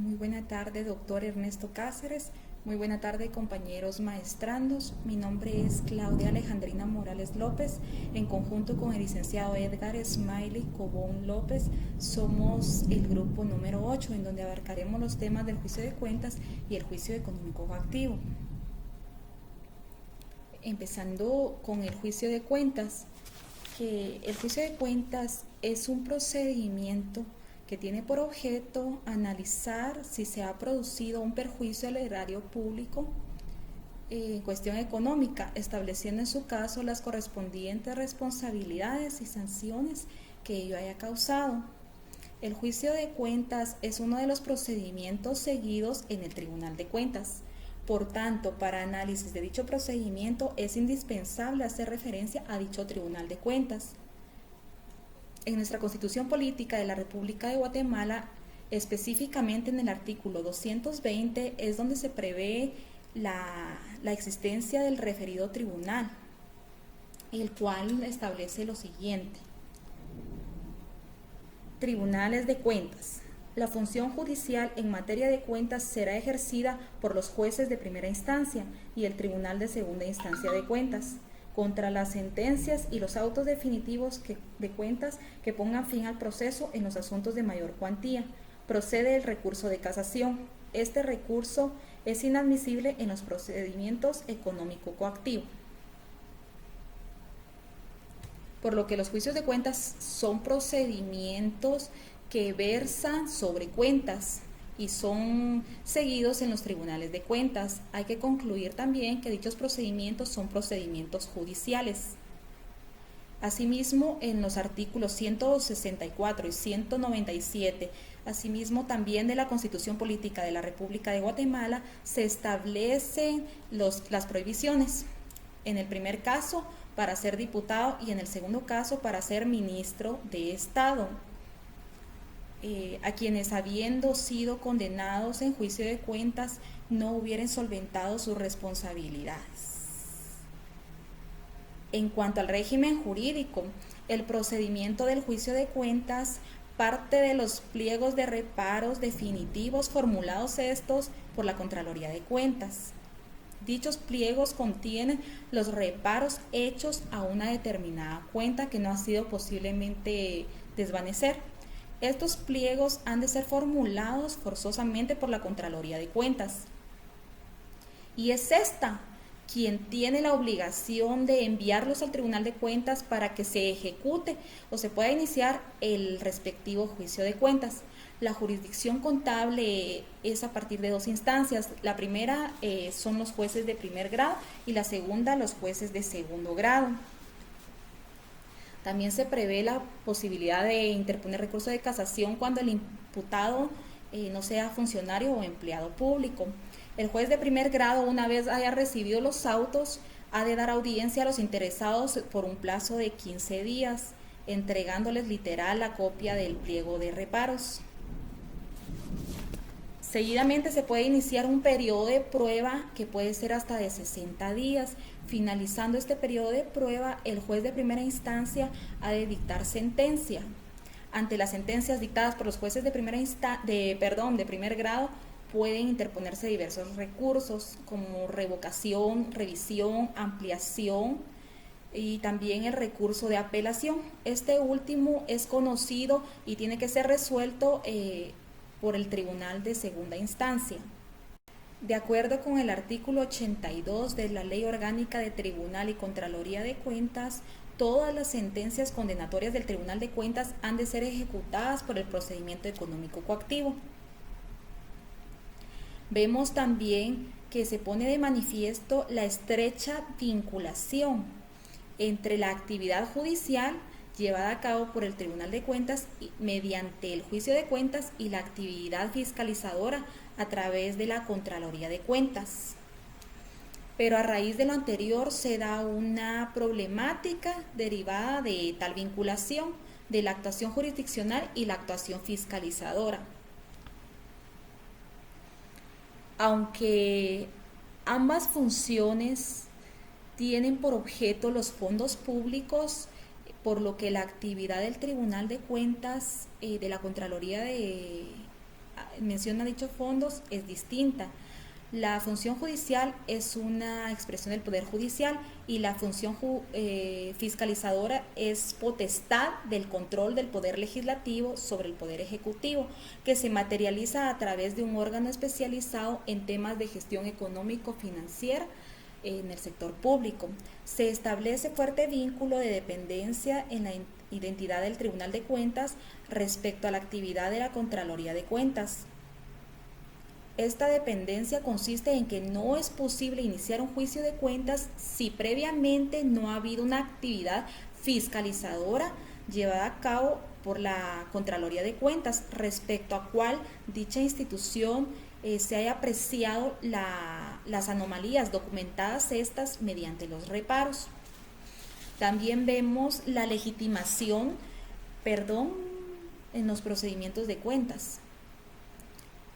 Muy buena tarde, doctor Ernesto Cáceres. Muy buena tarde, compañeros maestrandos. Mi nombre es Claudia Alejandrina Morales López. En conjunto con el licenciado Edgar Smiley Cobón López, somos el grupo número 8, en donde abarcaremos los temas del juicio de cuentas y el juicio económico coactivo. Empezando con el juicio de cuentas, que el juicio de cuentas es un procedimiento que tiene por objeto analizar si se ha producido un perjuicio al erario público en cuestión económica, estableciendo en su caso las correspondientes responsabilidades y sanciones que ello haya causado. El juicio de cuentas es uno de los procedimientos seguidos en el Tribunal de Cuentas. Por tanto, para análisis de dicho procedimiento es indispensable hacer referencia a dicho Tribunal de Cuentas. En nuestra Constitución Política de la República de Guatemala, específicamente en el artículo 220, es donde se prevé la existencia del referido tribunal, el cual establece lo siguiente. Tribunales de Cuentas. La función judicial en materia de cuentas será ejercida por los jueces de primera instancia y el Tribunal de segunda instancia de cuentas contra las sentencias y los autos definitivos de cuentas que pongan fin al proceso en los asuntos de mayor cuantía. Procede el recurso de casación. Este recurso es inadmisible en los procedimientos económico-coactivos. Por lo que los juicios de cuentas son procedimientos que versan sobre cuentas y son seguidos en los tribunales de cuentas. Hay que concluir también que dichos procedimientos son procedimientos judiciales. Asimismo, en los artículos 164 y 197, asimismo también de la Constitución Política de la República de Guatemala, se establecen las prohibiciones. En el primer caso, para ser diputado, y en el segundo caso, para ser ministro de Estado. A quienes, habiendo sido condenados en juicio de cuentas, no hubieran solventado sus responsabilidades. En cuanto al régimen jurídico, el procedimiento del juicio de cuentas parte de los pliegos de reparos definitivos formulados estos por la Contraloría de Cuentas. Dichos pliegos contienen los reparos hechos a una determinada cuenta que no ha sido posiblemente desvanecer. Estos pliegos han de ser formulados forzosamente por la Contraloría de Cuentas. Y es esta quien tiene la obligación de enviarlos al Tribunal de Cuentas para que se ejecute o se pueda iniciar el respectivo juicio de cuentas. La jurisdicción contable es a partir de dos instancias. La primera son los jueces de primer grado y la segunda los jueces de segundo grado. También se prevé la posibilidad de interponer recurso de casación cuando el imputado no sea funcionario o empleado público. El juez de primer grado, una vez haya recibido los autos, ha de dar audiencia a los interesados por un plazo de 15 días, entregándoles literal la copia del pliego de reparos. Seguidamente se puede iniciar un periodo de prueba que puede ser hasta de 60 días. Finalizando este periodo de prueba, el juez de primera instancia ha de dictar sentencia. Ante las sentencias dictadas por los jueces de primer grado, pueden interponerse diversos recursos como revocación, revisión, ampliación y también el recurso de apelación. Este último es conocido y tiene que ser resuelto por el Tribunal de Segunda Instancia. De acuerdo con el artículo 82 de la Ley Orgánica de Tribunal y Contraloría de Cuentas, todas las sentencias condenatorias del Tribunal de Cuentas han de ser ejecutadas por el procedimiento económico coactivo. Vemos también que se pone de manifiesto la estrecha vinculación entre la actividad judicial llevada a cabo por el Tribunal de Cuentas mediante el juicio de cuentas y la actividad fiscalizadora a través de la Contraloría de Cuentas. Pero a raíz de lo anterior se da una problemática derivada de tal vinculación de la actuación jurisdiccional y la actuación fiscalizadora. Aunque ambas funciones tienen por objeto los fondos públicos, por lo que la actividad del Tribunal de Cuentas de la Contraloría menciona dichos fondos es distinta. La función judicial es una expresión del Poder Judicial y la función fiscalizadora es potestad del control del Poder Legislativo sobre el Poder Ejecutivo, que se materializa a través de un órgano especializado en temas de gestión económico-financiera en el sector público. Se establece fuerte vínculo de dependencia en la identidad del Tribunal de Cuentas respecto a la actividad de la Contraloría de Cuentas. Esta dependencia consiste en que no es posible iniciar un juicio de cuentas si previamente no ha habido una actividad fiscalizadora llevada a cabo por la Contraloría de Cuentas, respecto a cual dicha institución se haya apreciado las anomalías documentadas estas mediante los reparos. También vemos la legitimación, en los procedimientos de cuentas.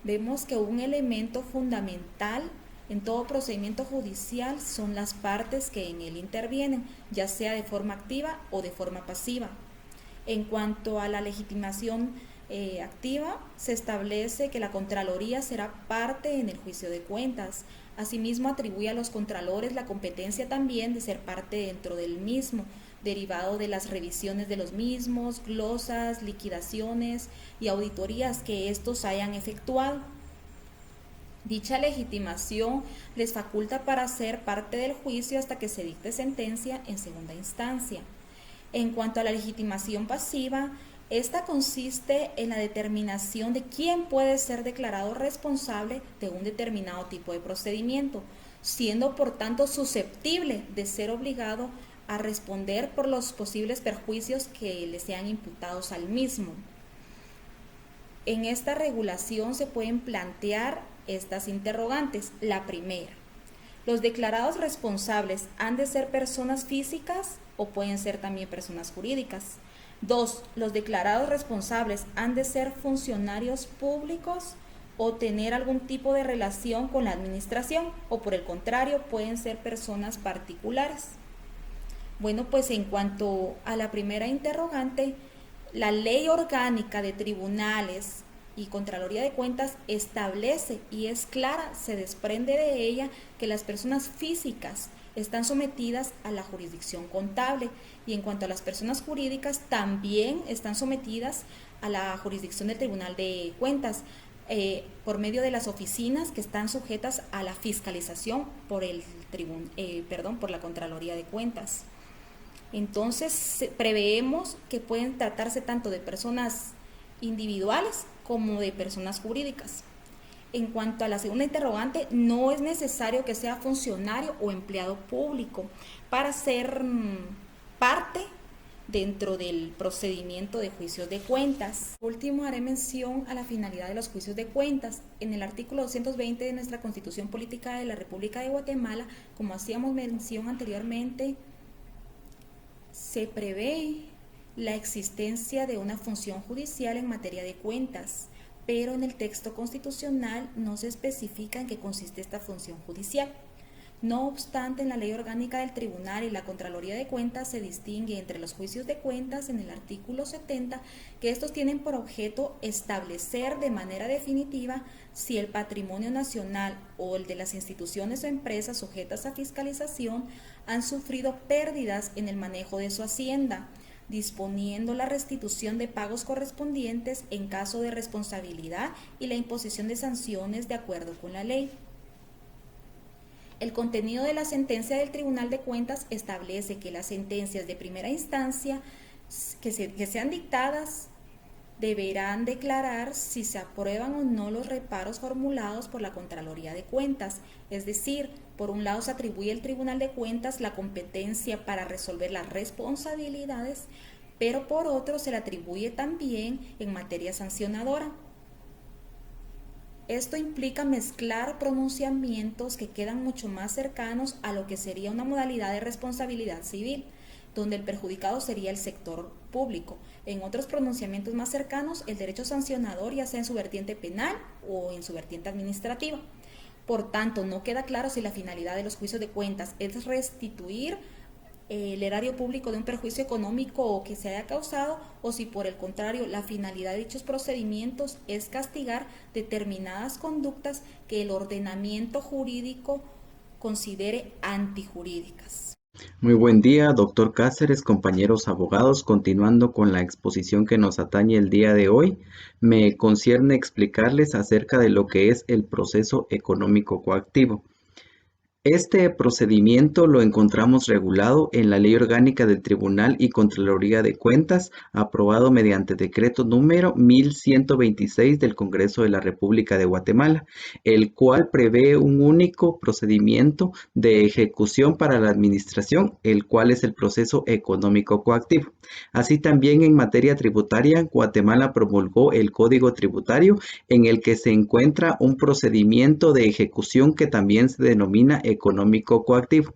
Vemos que un elemento fundamental en todo procedimiento judicial son las partes que en él intervienen, ya sea de forma activa o de forma pasiva. En cuanto a la legitimación activa, se establece que la Contraloría será parte en el juicio de cuentas. Asimismo, atribuye a los contralores la competencia también de ser parte dentro del mismo, derivado de las revisiones de los mismos, glosas, liquidaciones y auditorías que estos hayan efectuado. Dicha legitimación les faculta para ser parte del juicio hasta que se dicte sentencia en segunda instancia. En cuanto a la legitimación pasiva, esta consiste en la determinación de quién puede ser declarado responsable de un determinado tipo de procedimiento, siendo por tanto susceptible de ser obligado a responder por los posibles perjuicios que le sean imputados al mismo. En esta regulación se pueden plantear estas interrogantes. La primera, ¿los declarados responsables han de ser personas físicas o pueden ser también personas jurídicas? 2. ¿Los declarados responsables han de ser funcionarios públicos o tener algún tipo de relación con la administración, o por el contrario pueden ser personas particulares? Bueno, pues en cuanto a la primera interrogante, la Ley Orgánica de Tribunales y Contraloría de Cuentas establece y es clara, se desprende de ella, que las personas físicas están sometidas a la jurisdicción contable, y en cuanto a las personas jurídicas también están sometidas a la jurisdicción del Tribunal de Cuentas, por medio de las oficinas que están sujetas a la fiscalización por la Contraloría de Cuentas. Entonces, preveemos que pueden tratarse tanto de personas individuales como de personas jurídicas. En cuanto a la segunda interrogante, no es necesario que sea funcionario o empleado público para ser parte dentro del procedimiento de juicios de cuentas. Por último, haré mención a la finalidad de los juicios de cuentas. En el artículo 220 de nuestra Constitución Política de la República de Guatemala, como hacíamos mención anteriormente, se prevé la existencia de una función judicial en materia de cuentas, pero en el texto constitucional no se especifica en qué consiste esta función judicial. No obstante, en la Ley Orgánica del Tribunal y la Contraloría de Cuentas se distingue entre los juicios de cuentas en el artículo 70, que estos tienen por objeto establecer de manera definitiva si el patrimonio nacional o el de las instituciones o empresas sujetas a fiscalización han sufrido pérdidas en el manejo de su hacienda, disponiendo la restitución de pagos correspondientes en caso de responsabilidad y la imposición de sanciones de acuerdo con la ley. El contenido de la sentencia del Tribunal de Cuentas establece que las sentencias de primera instancia que sean dictadas deberán declarar si se aprueban o no los reparos formulados por la Contraloría de Cuentas. Es decir, por un lado se atribuye al Tribunal de Cuentas la competencia para resolver las responsabilidades, pero por otro se le atribuye también en materia sancionadora. Esto implica mezclar pronunciamientos que quedan mucho más cercanos a lo que sería una modalidad de responsabilidad civil, donde el perjudicado sería el sector público. En otros pronunciamientos más cercanos, el derecho sancionador, ya sea en su vertiente penal o en su vertiente administrativa. Por tanto, no queda claro si la finalidad de los juicios de cuentas es restituir el erario público de un perjuicio económico o que se haya causado, o si por el contrario la finalidad de dichos procedimientos es castigar determinadas conductas que el ordenamiento jurídico considere antijurídicas. Muy buen día, doctor Cáceres, compañeros abogados. Continuando con la exposición que nos atañe el día de hoy, me concierne explicarles acerca de lo que es el proceso económico coactivo. Este procedimiento lo encontramos regulado en la Ley Orgánica del Tribunal y Contraloría de Cuentas, aprobado mediante decreto número 1126 del Congreso de la República de Guatemala, el cual prevé un único procedimiento de ejecución para la administración, el cual es el proceso económico coactivo. Así también en materia tributaria, Guatemala promulgó el Código Tributario, en el que se encuentra un procedimiento de ejecución que también se denomina económico coactivo.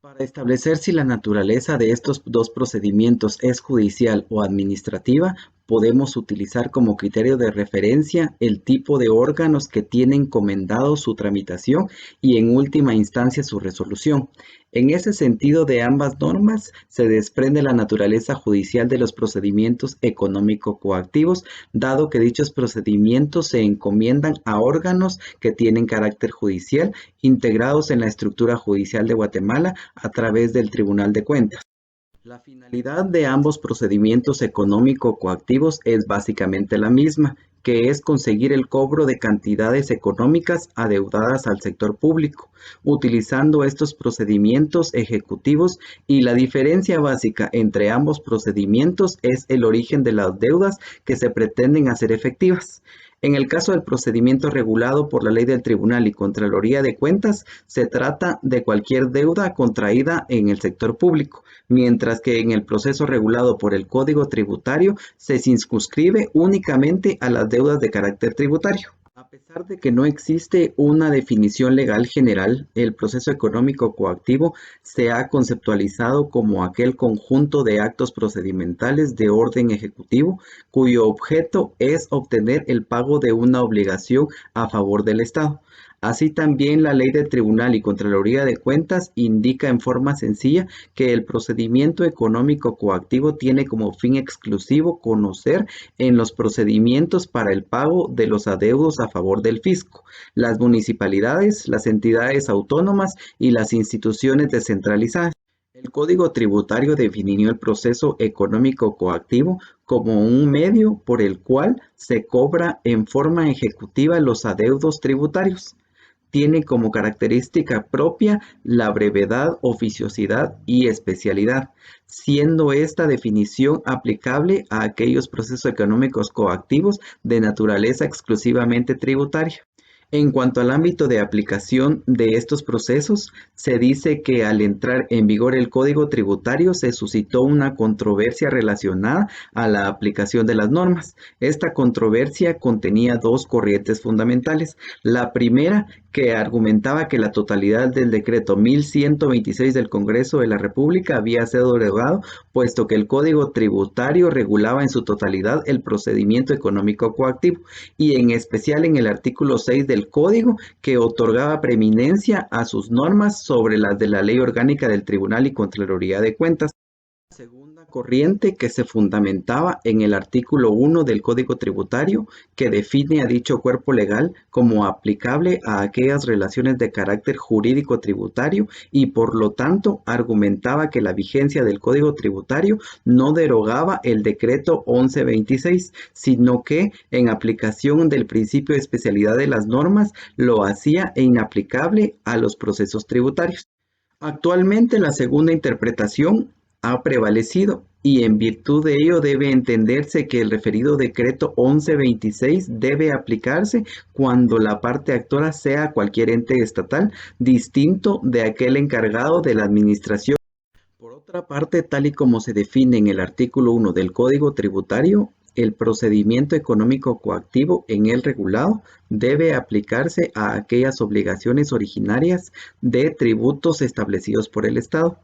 Para establecer si la naturaleza de estos dos procedimientos es judicial o administrativa, podemos utilizar como criterio de referencia el tipo de órganos que tienen encomendado su tramitación y en última instancia su resolución. En ese sentido, de ambas normas se desprende la naturaleza judicial de los procedimientos económico-coactivos, dado que dichos procedimientos se encomiendan a órganos que tienen carácter judicial, integrados en la estructura judicial de Guatemala a través del Tribunal de Cuentas. La finalidad de ambos procedimientos económico-coactivos es básicamente la misma, que es conseguir el cobro de cantidades económicas adeudadas al sector público, utilizando estos procedimientos ejecutivos, y la diferencia básica entre ambos procedimientos es el origen de las deudas que se pretenden hacer efectivas. En el caso del procedimiento regulado por la Ley del Tribunal y Contraloría de Cuentas, se trata de cualquier deuda contraída en el sector público, mientras que en el proceso regulado por el Código Tributario se circunscribe únicamente a las deudas de carácter tributario. A pesar de que no existe una definición legal general, el proceso económico coactivo se ha conceptualizado como aquel conjunto de actos procedimentales de orden ejecutivo cuyo objeto es obtener el pago de una obligación a favor del Estado. Así también la Ley del Tribunal y Contraloría de Cuentas indica en forma sencilla que el procedimiento económico coactivo tiene como fin exclusivo conocer en los procedimientos para el pago de los adeudos a favor del fisco, las municipalidades, las entidades autónomas y las instituciones descentralizadas. El Código Tributario definió el proceso económico coactivo como un medio por el cual se cobra en forma ejecutiva los adeudos tributarios. Tiene como característica propia la brevedad, oficiosidad y especialidad, siendo esta definición aplicable a aquellos procesos económicos coactivos de naturaleza exclusivamente tributaria. En cuanto al ámbito de aplicación de estos procesos, se dice que al entrar en vigor el Código Tributario se suscitó una controversia relacionada a la aplicación de las normas. Esta controversia contenía dos corrientes fundamentales. La primera, que argumentaba que la totalidad del decreto 1126 del Congreso de la República había sido derogado, puesto que el Código Tributario regulaba en su totalidad el procedimiento económico coactivo, y en especial en el artículo 6 del Código, que otorgaba preeminencia a sus normas sobre las de la Ley Orgánica del Tribunal y Contraloría de Cuentas. Segunda corriente, que se fundamentaba en el artículo 1 del Código Tributario, que define a dicho cuerpo legal como aplicable a aquellas relaciones de carácter jurídico tributario, y por lo tanto argumentaba que la vigencia del Código Tributario no derogaba el decreto 1126, sino que en aplicación del principio de especialidad de las normas lo hacía inaplicable a los procesos tributarios. Actualmente la segunda interpretación ha prevalecido, y en virtud de ello debe entenderse que el referido decreto 1126 debe aplicarse cuando la parte actora sea cualquier ente estatal distinto de aquel encargado de la administración. Por otra parte, tal y como se define en el artículo 1 del Código Tributario, el procedimiento económico coactivo en él regulado debe aplicarse a aquellas obligaciones originarias de tributos establecidos por el Estado.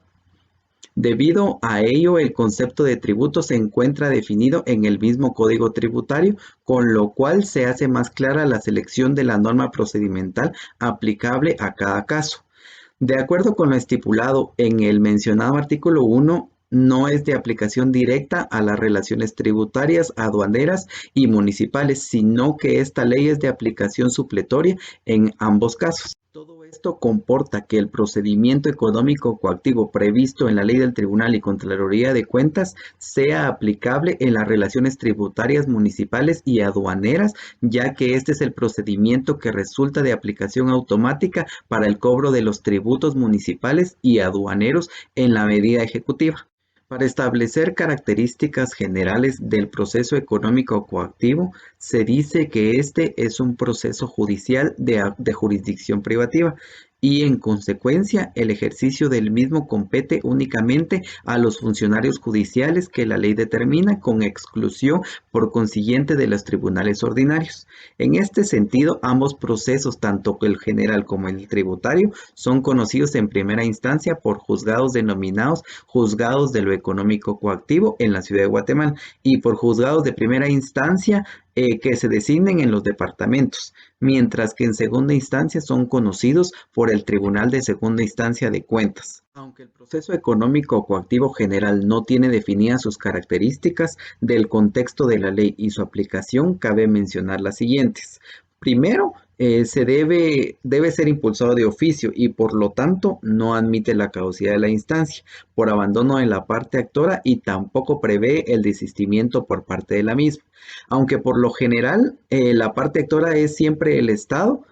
Debido a ello, el concepto de tributo se encuentra definido en el mismo Código Tributario, con lo cual se hace más clara la selección de la norma procedimental aplicable a cada caso. De acuerdo con lo estipulado en el mencionado artículo 1, no es de aplicación directa a las relaciones tributarias, aduaneras y municipales, sino que esta ley es de aplicación supletoria en ambos casos. Todo esto comporta que el procedimiento económico coactivo previsto en la Ley del Tribunal y Contraloría de Cuentas sea aplicable en las relaciones tributarias municipales y aduaneras, ya que este es el procedimiento que resulta de aplicación automática para el cobro de los tributos municipales y aduaneros en la medida ejecutiva. Para establecer características generales del proceso económico coactivo, se dice que este es un proceso judicial de jurisdicción privativa y en consecuencia el ejercicio del mismo compete únicamente a los funcionarios judiciales que la ley determina, con exclusión por consiguiente de los tribunales ordinarios. En este sentido, ambos procesos, tanto el general como el tributario, son conocidos en primera instancia por juzgados denominados juzgados de lo económico coactivo en la ciudad de Guatemala y por juzgados de primera instancia que se designen en los departamentos, mientras que en segunda instancia son conocidos por el Tribunal de Segunda Instancia de Cuentas. Aunque el proceso económico coactivo general no tiene definidas sus características, del contexto de la ley y su aplicación cabe mencionar las siguientes. Primero, debe ser impulsado de oficio y por lo tanto no admite la caducidad de la instancia por abandono de la parte actora y tampoco prevé el desistimiento por parte de la misma. Aunque por lo general la parte actora es siempre el Estado,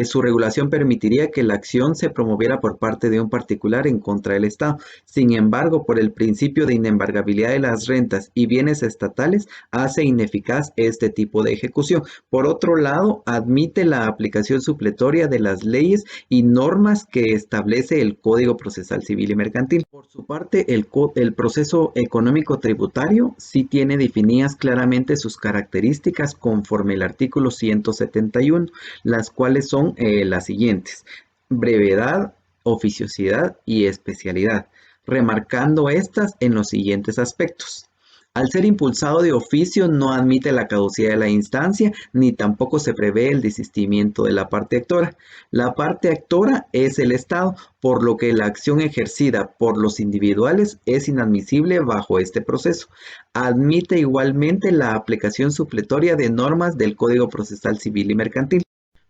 su regulación permitiría que la acción se promoviera por parte de un particular en contra del Estado. Sin embargo, por el principio de inembargabilidad de las rentas y bienes estatales, hace ineficaz este tipo de ejecución. Por otro lado, admite la aplicación supletoria de las leyes y normas que establece el Código Procesal Civil y Mercantil. Por su parte, el proceso económico tributario sí tiene definidas claramente sus características conforme el artículo 171, las cuales son las siguientes: brevedad, oficiosidad y especialidad, remarcando estas en los siguientes aspectos. Al ser impulsado de oficio, no admite la caducidad de la instancia, ni tampoco se prevé el desistimiento de la parte actora. La parte actora es el Estado, por lo que la acción ejercida por los individuales es inadmisible bajo este proceso. Admite igualmente la aplicación supletoria de normas del Código Procesal Civil y Mercantil.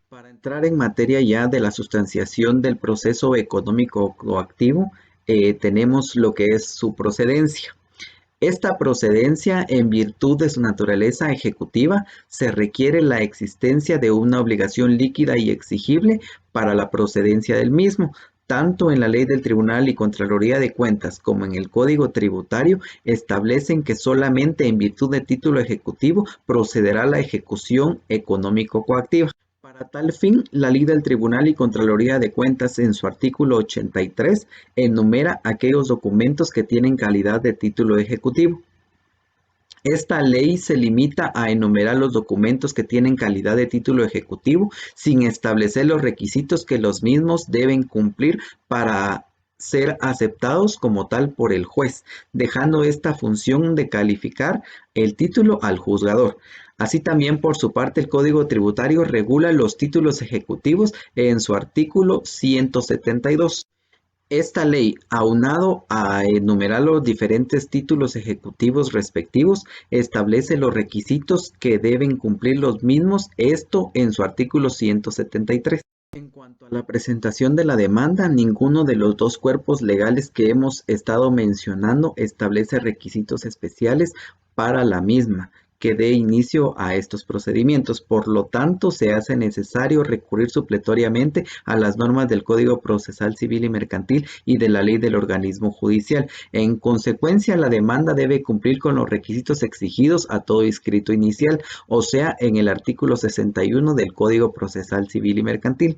Para entrar en materia ya de la sustanciación del proceso económico coactivo, tenemos lo que es su procedencia. Esta procedencia, en virtud de su naturaleza ejecutiva, se requiere la existencia de una obligación líquida y exigible para la procedencia del mismo. Tanto en la Ley del Tribunal y Contraloría de Cuentas como en el Código Tributario establecen que solamente en virtud de título ejecutivo procederá la ejecución económico coactiva. Para tal fin, la Ley del Tribunal y Contraloría de Cuentas en su artículo 83 enumera aquellos documentos que tienen calidad de título ejecutivo. Esta ley se limita a enumerar los documentos que tienen calidad de título ejecutivo sin establecer los requisitos que los mismos deben cumplir para ser aceptados como tal por el juez, dejando esta función de calificar el título al juzgador. Así también, por su parte, el Código Tributario regula los títulos ejecutivos en su artículo 172. Esta ley, aunado a enumerar los diferentes títulos ejecutivos respectivos, establece los requisitos que deben cumplir los mismos, esto en su artículo 173. En cuanto a la presentación de la demanda, ninguno de los dos cuerpos legales que hemos estado mencionando establece requisitos especiales para la misma que dé inicio a estos procedimientos. Por lo tanto, se hace necesario recurrir supletoriamente a las normas del Código Procesal Civil y Mercantil y de la ley del organismo judicial. En consecuencia, la demanda debe cumplir con los requisitos exigidos a todo escrito inicial, o sea, en el artículo 61 del Código Procesal Civil y Mercantil.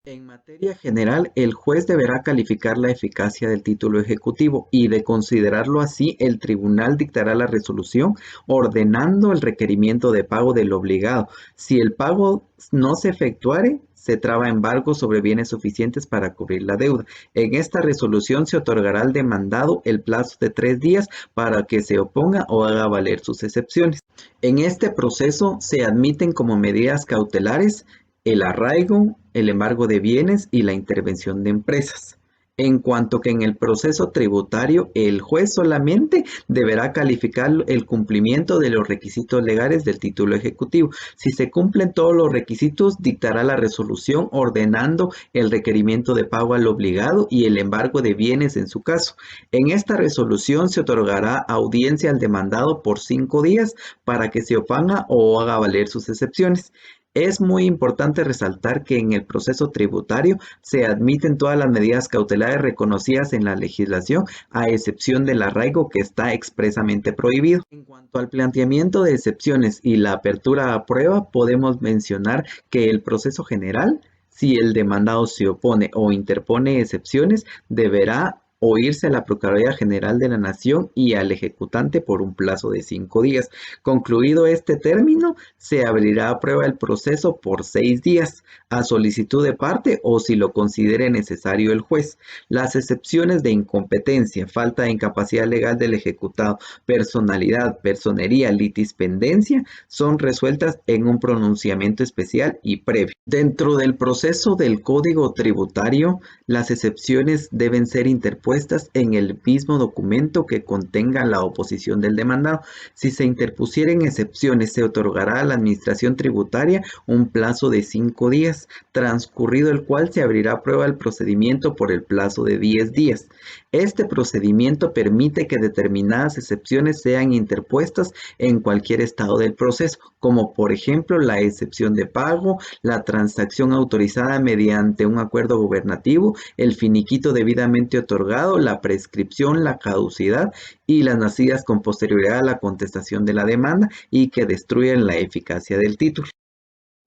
En materia general, el juez deberá calificar la eficacia del título ejecutivo y, de considerarlo así, el tribunal dictará la resolución ordenando el requerimiento de pago del obligado. Si el pago no se efectuare, se traba embargo sobre bienes suficientes para cubrir la deuda. En esta resolución se otorgará al demandado el plazo de 3 días para que se oponga o haga valer sus excepciones. En este proceso se admiten como medidas cautelares el arraigo, el embargo de bienes y la intervención de empresas. En cuanto que en el proceso tributario, el juez solamente deberá calificar el cumplimiento de los requisitos legales del título ejecutivo. Si se cumplen todos los requisitos, dictará la resolución ordenando el requerimiento de pago al obligado y el embargo de bienes en su caso. En esta resolución se otorgará audiencia al demandado por 5 días para que se oponga o haga valer sus excepciones. Es muy importante resaltar que en el proceso tributario se admiten todas las medidas cautelares reconocidas en la legislación, a excepción del arraigo que está expresamente prohibido. En cuanto al planteamiento de excepciones y la apertura a prueba, podemos mencionar que el proceso general, si el demandado se opone o interpone excepciones, deberá oírse a la Procuraduría General de la Nación y al ejecutante por un plazo de 5 días. Concluido este término, se abrirá a prueba el proceso por 6 días, a solicitud de parte o si lo considere necesario el juez. Las excepciones de incompetencia, falta de incapacidad legal del ejecutado, personalidad, personería, litispendencia, son resueltas en un pronunciamiento especial y previo. Dentro del proceso del Código Tributario, las excepciones deben ser interpuestas en el mismo documento que contenga la oposición del demandado. Si se interpusieren excepciones, se otorgará a la Administración Tributaria un plazo de 5 días, transcurrido el cual se abrirá a prueba el procedimiento por el plazo de 10 días. Este procedimiento permite que determinadas excepciones sean interpuestas en cualquier estado del proceso, como por ejemplo la excepción de pago, la transacción autorizada mediante un acuerdo gubernativo, el finiquito debidamente otorgado, la prescripción, la caducidad y las nacidas con posterioridad a la contestación de la demanda y que destruyen la eficacia del título.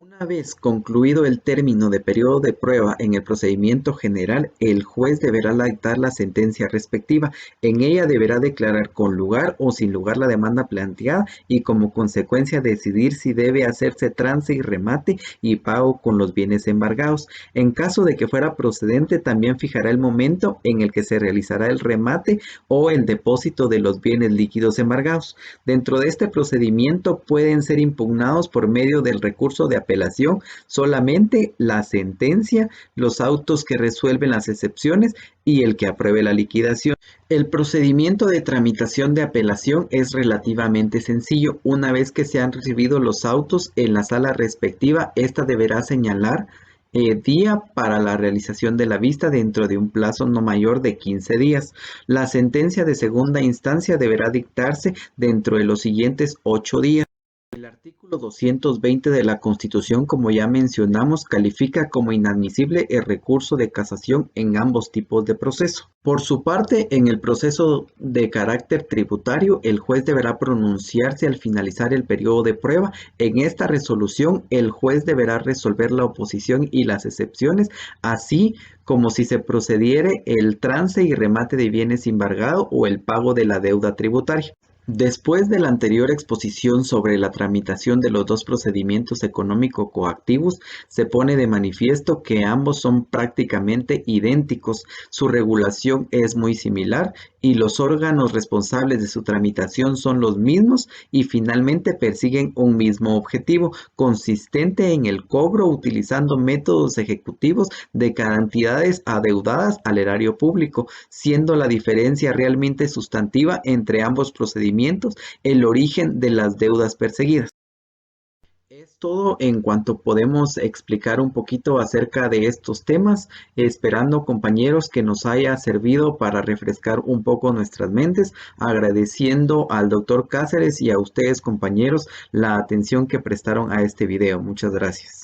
Una vez concluido el término de periodo de prueba en el procedimiento general, el juez deberá dictar la sentencia respectiva. En ella deberá declarar con lugar o sin lugar la demanda planteada y como consecuencia decidir si debe hacerse trance y remate y pago con los bienes embargados. En caso de que fuera procedente, también fijará el momento en el que se realizará el remate o el depósito de los bienes líquidos embargados. Dentro de este procedimiento pueden ser impugnados por medio del recurso de apelación solamente la sentencia, los autos que resuelven las excepciones y el que apruebe la liquidación. El procedimiento de tramitación de apelación es relativamente sencillo. Una vez que se han recibido los autos en la sala respectiva, esta deberá señalar día para la realización de la vista dentro de un plazo no mayor de 15 días. La sentencia de segunda instancia deberá dictarse dentro de los siguientes 8 días. El artículo 220 de la Constitución, como ya mencionamos, califica como inadmisible el recurso de casación en ambos tipos de proceso. Por su parte, en el proceso de carácter tributario, el juez deberá pronunciarse al finalizar el periodo de prueba. En esta resolución, el juez deberá resolver la oposición y las excepciones, así como si se procediere el trance y remate de bienes embargados o el pago de la deuda tributaria. Después de la anterior exposición sobre la tramitación de los dos procedimientos económico-coactivos, se pone de manifiesto que ambos son prácticamente idénticos, su regulación es muy similar y los órganos responsables de su tramitación son los mismos y finalmente persiguen un mismo objetivo, consistente en el cobro utilizando métodos ejecutivos de cantidades adeudadas al erario público, siendo la diferencia realmente sustantiva entre ambos procedimientos el origen de las deudas perseguidas. Es todo en cuanto podemos explicar un poquito acerca de estos temas, esperando compañeros que nos haya servido para refrescar un poco nuestras mentes, agradeciendo al doctor Cáceres y a ustedes compañeros la atención que prestaron a este video. Muchas gracias.